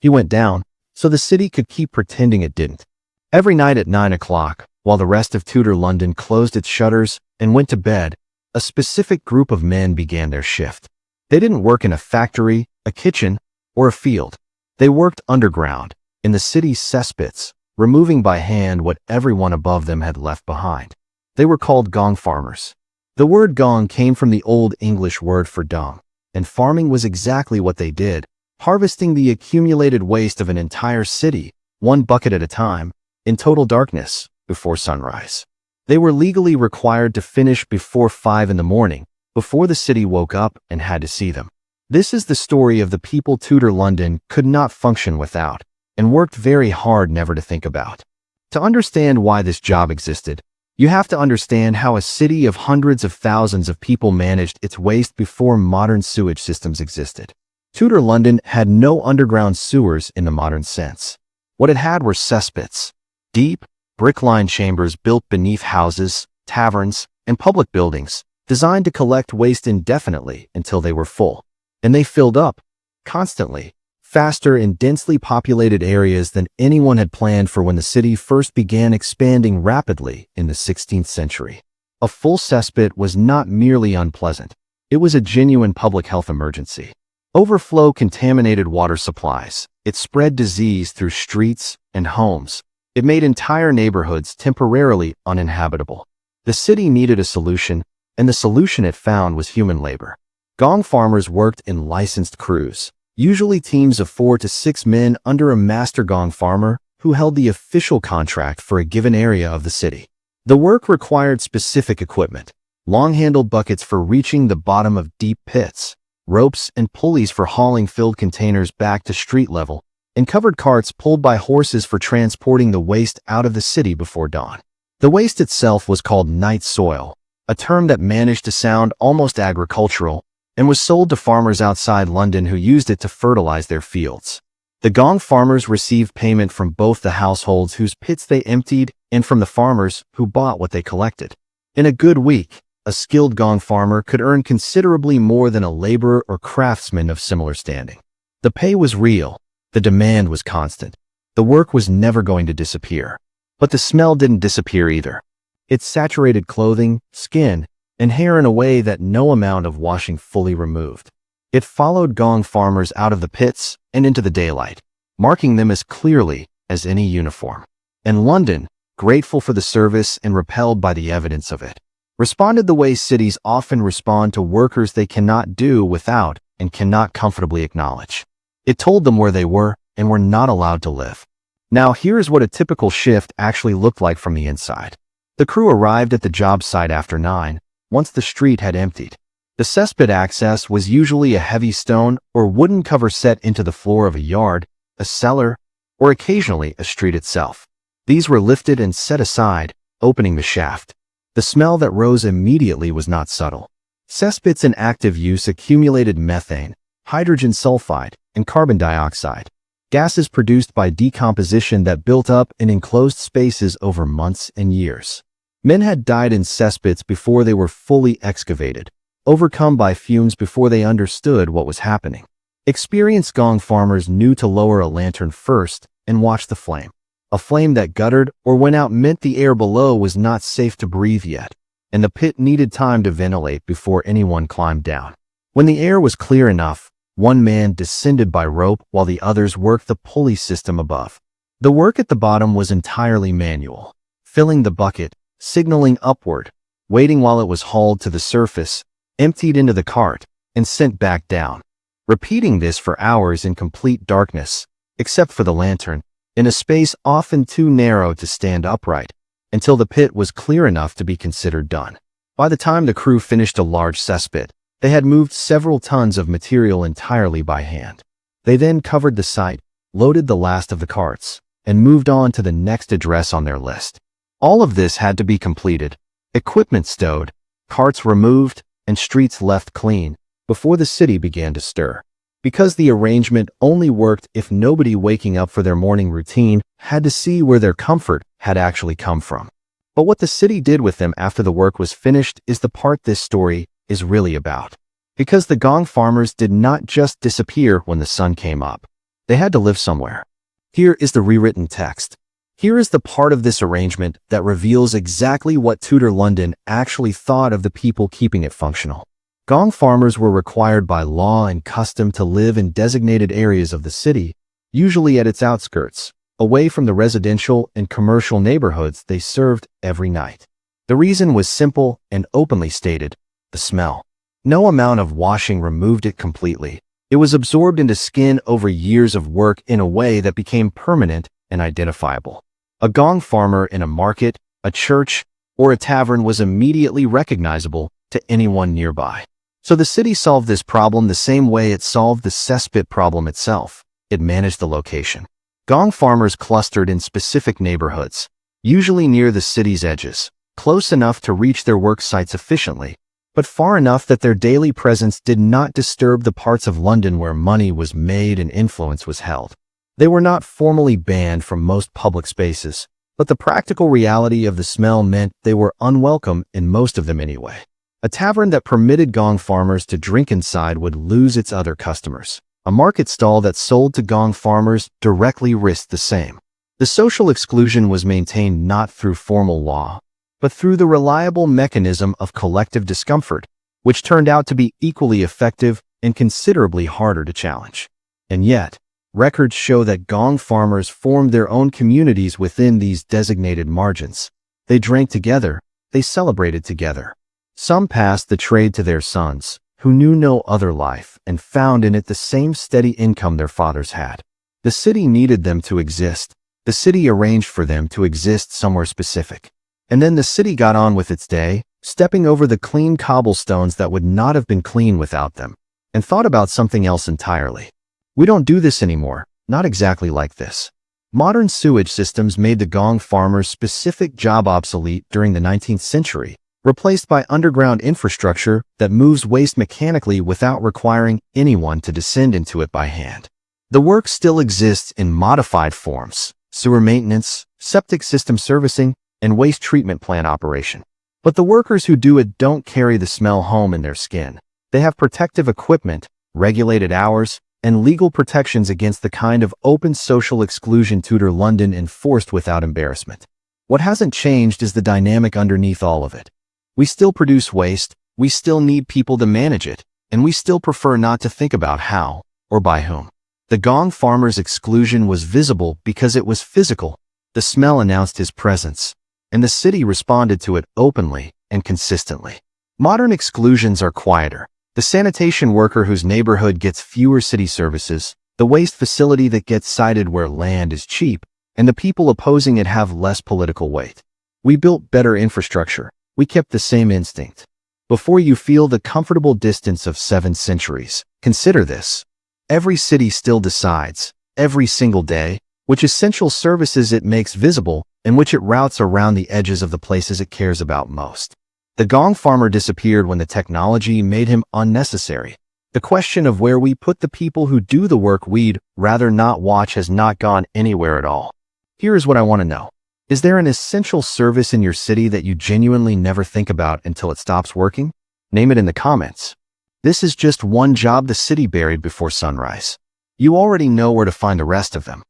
He went down, so the city could keep pretending it didn't. Every night at 9 o'clock, while the rest of Tudor London closed its shutters and went to bed, a specific group of men began their shift. They didn't work in a factory, a kitchen, or a field. They worked underground, in the city's cesspits, removing by hand what everyone above them had left behind. They were called gong farmers. The word gong came from the Old English word for dung, and farming was exactly what they did, harvesting the accumulated waste of an entire city, one bucket at a time, in total darkness, before sunrise. They were legally required to finish before 5 in the morning, before the city woke up and had to see them. This is the story of the people Tudor London could not function without, and worked very hard never to think about. To understand why this job existed, you have to understand how a city of hundreds of thousands of people managed its waste before modern sewage systems existed. Tudor London had no underground sewers in the modern sense. What it had were cesspits, deep, brick-lined chambers built beneath houses, taverns, and public buildings, designed to collect waste indefinitely until they were full. And they filled up, constantly, faster in densely populated areas than anyone had planned for when the city first began expanding rapidly in the 16th century. A full cesspit was not merely unpleasant. It was a genuine public health emergency. Overflow contaminated water supplies. It spread disease through streets and homes. It made entire neighborhoods temporarily uninhabitable. The city needed a solution, and the solution it found was human labor. Gong farmers worked in licensed crews, usually teams of 4 to 6 men under a master gong farmer who held the official contract for a given area of the city. The work required specific equipment: long-handled buckets for reaching the bottom of deep pits, ropes and pulleys for hauling filled containers back to street level, and covered carts pulled by horses for transporting the waste out of the city before dawn. The waste itself was called night soil, a term that managed to sound almost agricultural, and was sold to farmers outside London who used it to fertilize their fields. The gong farmers received payment from both the households whose pits they emptied and from the farmers who bought what they collected. In a good week, a skilled gong farmer could earn considerably more than a laborer or craftsman of similar standing. The pay was real. The demand was constant. The work was never going to disappear. But the smell didn't disappear either. It saturated clothing, skin, and hair in a way that no amount of washing fully removed. It followed gong farmers out of the pits and into the daylight, marking them as clearly as any uniform. And London, grateful for the service and repelled by the evidence of it, responded the way cities often respond to workers they cannot do without and cannot comfortably acknowledge. It told them where they were and were not allowed to live. Now here's what a typical shift actually looked like from the inside. The crew arrived at the job site after 9, once the street had emptied. The cesspit access was usually a heavy stone or wooden cover set into the floor of a yard, a cellar, or occasionally a street itself. These were lifted and set aside, opening the shaft. The smell that rose immediately was not subtle. Cesspits in active use accumulated methane, hydrogen sulfide, and carbon dioxide, gases produced by decomposition that built up in enclosed spaces over months and years. Men had died in cesspits before they were fully excavated, overcome by fumes before they understood what was happening. Experienced gong farmers knew to lower a lantern first and watch the flame. A flame that guttered or went out meant the air below was not safe to breathe yet, and the pit needed time to ventilate before anyone climbed down. When the air was clear enough, one man descended by rope while the others worked the pulley system above. The work at the bottom was entirely manual, filling the bucket, signaling upward, waiting while it was hauled to the surface, emptied into the cart, and sent back down. Repeating this for hours in complete darkness, except for the lantern, in a space often too narrow to stand upright, until the pit was clear enough to be considered done. By the time the crew finished a large cesspit, they had moved several tons of material entirely by hand. They then covered the site, loaded the last of the carts, and moved on to the next address on their list. All of this had to be completed, equipment stowed, carts removed, and streets left clean, before the city began to stir. Because the arrangement only worked if nobody waking up for their morning routine had to see where their comfort had actually come from. But what the city did with them after the work was finished is the part this story is really about. Because the gong farmers did not just disappear when the sun came up. They had to live somewhere. Here is the rewritten text. Here is the part of this arrangement that reveals exactly what Tudor London actually thought of the people keeping it functional. Gong farmers were required by law and custom to live in designated areas of the city, usually at its outskirts, away from the residential and commercial neighborhoods they served every night. The reason was simple and openly stated: the smell. No amount of washing removed it completely. It was absorbed into skin over years of work in a way that became permanent and identifiable. A gong farmer in a market, a church, or a tavern was immediately recognizable to anyone nearby. So the city solved this problem the same way it solved the cesspit problem itself. It managed the location. Gong farmers clustered in specific neighborhoods, usually near the city's edges, close enough to reach their work sites efficiently, but far enough that their daily presence did not disturb the parts of London where money was made and influence was held. They were not formally banned from most public spaces, but the practical reality of the smell meant they were unwelcome in most of them anyway. A tavern that permitted gong farmers to drink inside would lose its other customers. A market stall that sold to gong farmers directly risked the same. The social exclusion was maintained not through formal law, but through the reliable mechanism of collective discomfort, which turned out to be equally effective and considerably harder to challenge. And yet, records show that gong farmers formed their own communities within these designated margins. They drank together, they celebrated together. Some passed the trade to their sons, who knew no other life and found in it the same steady income their fathers had. The city needed them to exist. The city arranged for them to exist somewhere specific. And then the city got on with its day, stepping over the clean cobblestones that would not have been clean without them, and thought about something else entirely. We don't do this anymore, not exactly like this. Modern sewage systems made the gong farmers' specific job obsolete during the 19th century, replaced by underground infrastructure that moves waste mechanically without requiring anyone to descend into it by hand. The work still exists in modified forms: sewer maintenance, septic system servicing, and waste treatment plant operation. But the workers who do it don't carry the smell home in their skin. They have protective equipment, regulated hours, and legal protections against the kind of open social exclusion Tudor London enforced without embarrassment. What hasn't changed is the dynamic underneath all of it. We still produce waste, we still need people to manage it, and we still prefer not to think about how or by whom. The gong farmer's exclusion was visible because it was physical. The smell announced his presence, and the city responded to it openly and consistently. Modern exclusions are quieter. The sanitation worker whose neighborhood gets fewer city services, the waste facility that gets sited where land is cheap, and the people opposing it have less political weight. We built better infrastructure. We kept the same instinct. Before you feel the comfortable distance of 7 centuries, consider this. Every city still decides, every single day, which essential services it makes visible and which it routes around the edges of the places it cares about most. The gong farmer disappeared when the technology made him unnecessary. The question of where we put the people who do the work we'd rather not watch has not gone anywhere at all. Here is what I want to know. Is there an essential service in your city that you genuinely never think about until it stops working? Name it in the comments. This is just one job the city buried before sunrise. You already know where to find the rest of them.